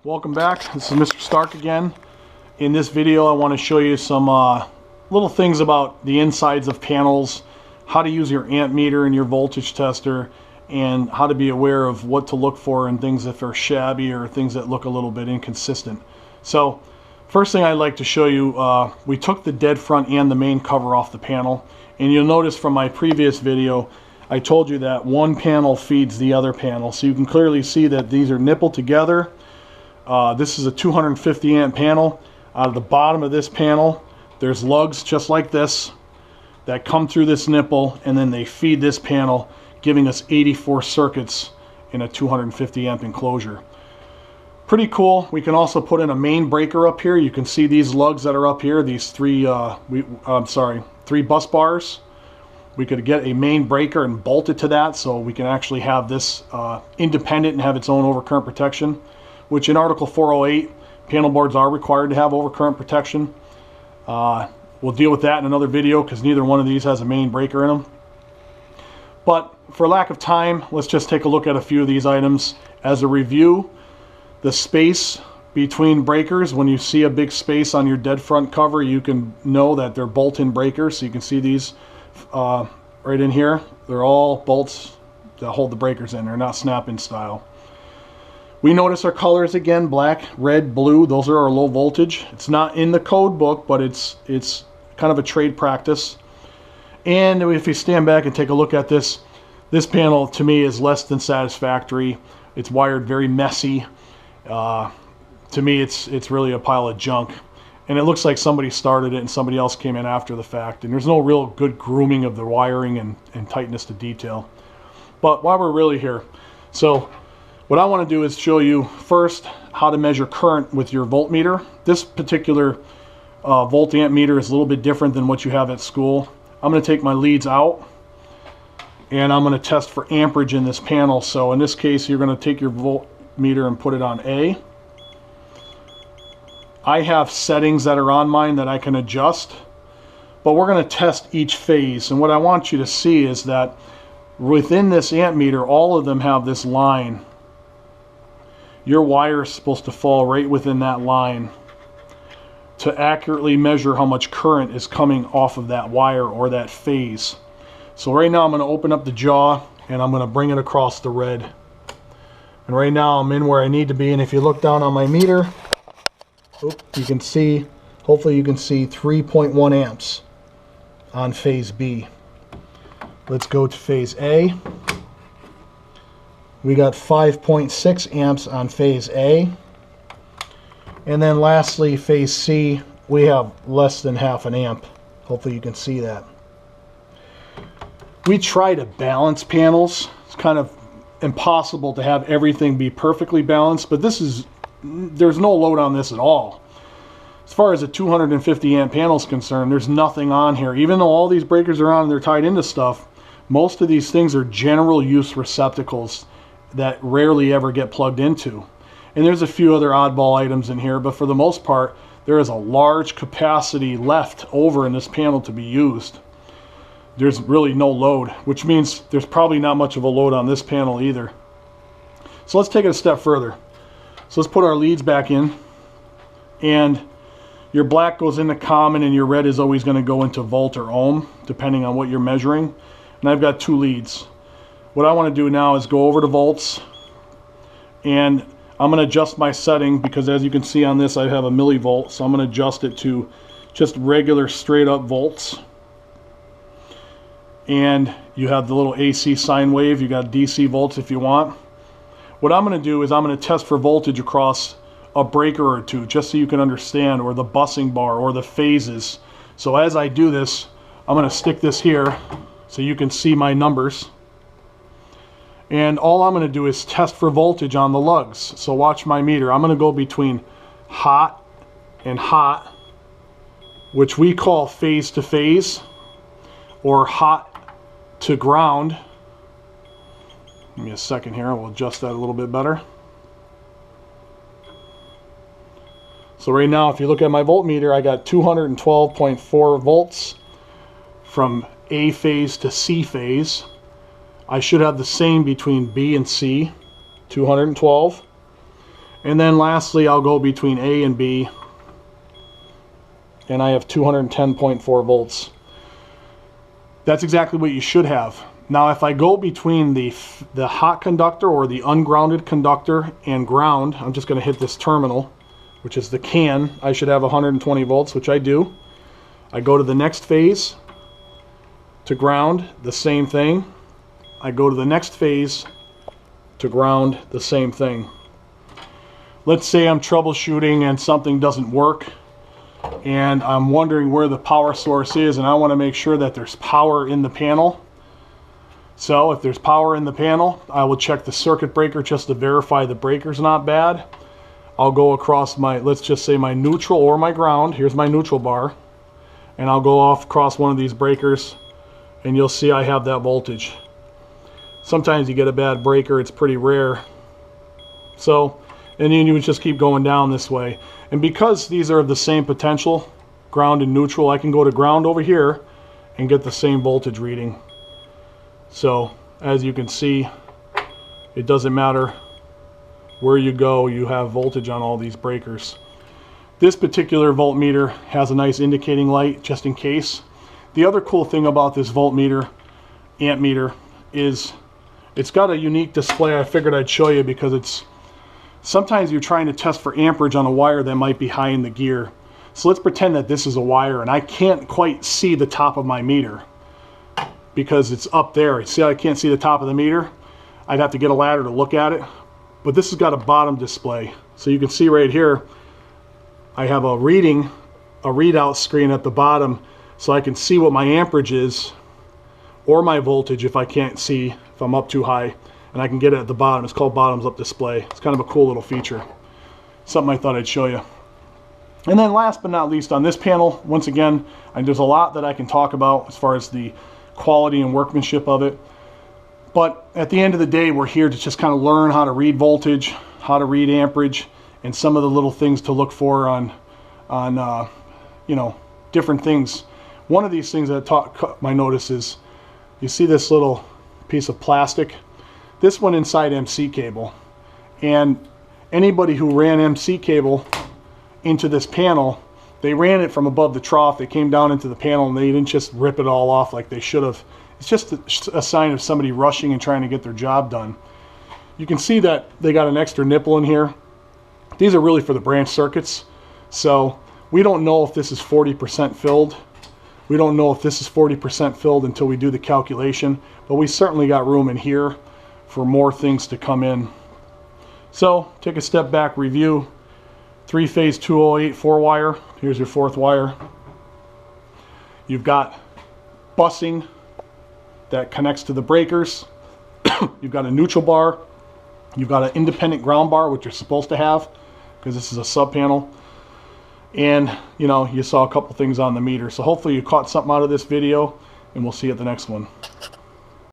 Welcome back. This is Mr. Stark again. In this video I want to show you some little things about the insides of panels, how to use your amp meter and your voltage tester, and how to be aware of what to look for in things if they're shabby or things that look a little bit inconsistent. So first thing I'd like to show you, we took the dead front and the main cover off the panel, and you'll notice from my previous video I told you that one panel feeds the other panel, so you can clearly see that these are nippled together. This is a 250 amp panel. Out of the bottom of this panel there's lugs just like this that come through this nipple, and then they feed this panel, giving us 84 circuits in a 250 amp enclosure. Pretty cool. We can also put in a main breaker up here. You can see these lugs that are up here, these three bus bars. We could get a main breaker and bolt it to that, so we can actually have this independent and have its own overcurrent protection, which in Article 408, panel boards are required to have overcurrent protection. We'll deal with that in another video because neither one of these has a main breaker in them. But for lack of time, let's just take a look at a few of these items. As a review, the space between breakers, when you see a big space on your dead front cover, you can know that they're bolt-in breakers. So you can see these right in here. They're all bolts that hold the breakers in. They're not snap-in style. We notice our colors again: black, red, blue. Those are our low voltage. It's not in the code book, but it's kind of a trade practice. And if you stand back and take a look at this panel, to me, is less than satisfactory. It's wired very messy. To me, it's really a pile of junk. And it looks like somebody started it and somebody else came in after the fact. And there's no real good grooming of the wiring and tightness to detail. But while we're really here, so what I want to do is show you first how to measure current with your voltmeter. This particular volt amp meter is a little bit different than what you have at school. I'm going to take my leads out and I'm going to test for amperage in this panel. So in this case, you're going to take your voltmeter and put it on A. I have settings that are on mine that I can adjust, but we're going to test each phase. And what I want you to see is that within this amp meter, all of them have this line. Your wire is supposed to fall right within that line to accurately measure how much current is coming off of that wire or that phase. So right now I'm going to open up the jaw and I'm going to bring it across the red. And right now I'm in where I need to be, and if you look down on my meter, you can see, hopefully you can see 3.1 amps on phase B. Let's go to phase A. We got 5.6 amps on phase A. And then lastly, phase C, we have less than half an amp. Hopefully you can see that. We try to balance panels. It's kind of impossible to have everything be perfectly balanced, but there's no load on this at all. As far as a 250 amp panel is concerned, there's nothing on here. Even though all these breakers are on and they're tied into stuff, most of these things are general use receptacles that rarely ever get plugged into. And there's a few other oddball items in here, but for the most part, there is a large capacity left over in this panel to be used. There's really no load, which means there's probably not much of a load on this panel either. So let's take it a step further. So let's put our leads back in, and your black goes into common and your red is always going to go into volt or ohm, depending on what you're measuring. And I've got two leads. What I want to do now is go over to volts, and I'm going to adjust my setting because, as you can see on this, I have a millivolt, so I'm going to adjust it to just regular straight up volts. And you have the little AC sine wave. You got DC volts if you want. What I'm going to do is I'm going to test for voltage across a breaker or two, just so you can understand, or the busing bar or the phases. So as I do this, I'm going to stick this here so you can see my numbers. And all I'm going to do is test for voltage on the lugs. So watch my meter. I'm going to go between hot and hot, which we call phase to phase, or hot to ground. Give me a second here. We'll adjust that a little bit better. So right now, if you look at my voltmeter, I got 212.4 volts from A phase to C phase. I should have the same between B and C, 212. And then lastly, I'll go between A and B, and I have 210.4 volts. That's exactly what you should have. Now if I go between the hot conductor or the ungrounded conductor and ground, I'm just going to hit this terminal, which is the can. I should have 120 volts, which I do. I go to the next phase to ground, the same thing. I go to the next phase to ground, the same thing. Let's say I'm troubleshooting and something doesn't work, and I'm wondering where the power source is, and I want to make sure that there's power in the panel. So if there's power in the panel, I will check the circuit breaker just to verify the breaker's not bad. I'll go across my, let's just say my neutral or my ground. Here's my neutral bar, and I'll go off across one of these breakers, and you'll see I have that voltage. Sometimes you get a bad breaker, it's pretty rare. So, and then you would just keep going down this way. And because these are of the same potential, ground and neutral, I can go to ground over here and get the same voltage reading. So as you can see, it doesn't matter where you go, you have voltage on all these breakers. This particular voltmeter has a nice indicating light just in case. The other cool thing about this voltmeter, amp meter, is it's got a unique display. I figured I'd show you because it's sometimes you're trying to test for amperage on a wire that might be high in the gear. So let's pretend that this is a wire and I can't quite see the top of my meter because it's up there. See how I can't see the top of the meter? I'd have to get a ladder to look at it. But this has got a bottom display. So you can see right here, I have a readout screen at the bottom so I can see what my amperage is or my voltage if I can't see, if I'm up too high. And I can get it at the bottom. It's called bottoms up display. It's kind of a cool little feature. Something I thought I'd show you. And then last but not least on this panel, once again, there's a lot that I can talk about as far as the quality and workmanship of it. But at the end of the day, we're here to just kind of learn how to read voltage, how to read amperage, and some of the little things to look for on you know, different things. One of these things that caught my notice is, you see this little piece of plastic? This went inside MC cable, and anybody who ran MC cable into this panel, they ran it from above the trough. They came down into the panel and they didn't just rip it all off like they should have. It's just a sign of somebody rushing and trying to get their job done. You can see that they got an extra nipple in here. These are really for the branch circuits, so we don't know if this is 40% filled. We don't know if this is 40% filled until we do the calculation, but we certainly got room in here for more things to come in. So take a step back, review. 3-phase 208 4-wire. Here's your 4th wire. You've got busing that connects to the breakers. You've got a neutral bar. You've got an independent ground bar, which you're supposed to have because this is a sub panel. And you know, you saw a couple things on the meter. So hopefully you caught something out of this video, and we'll see you at the next one.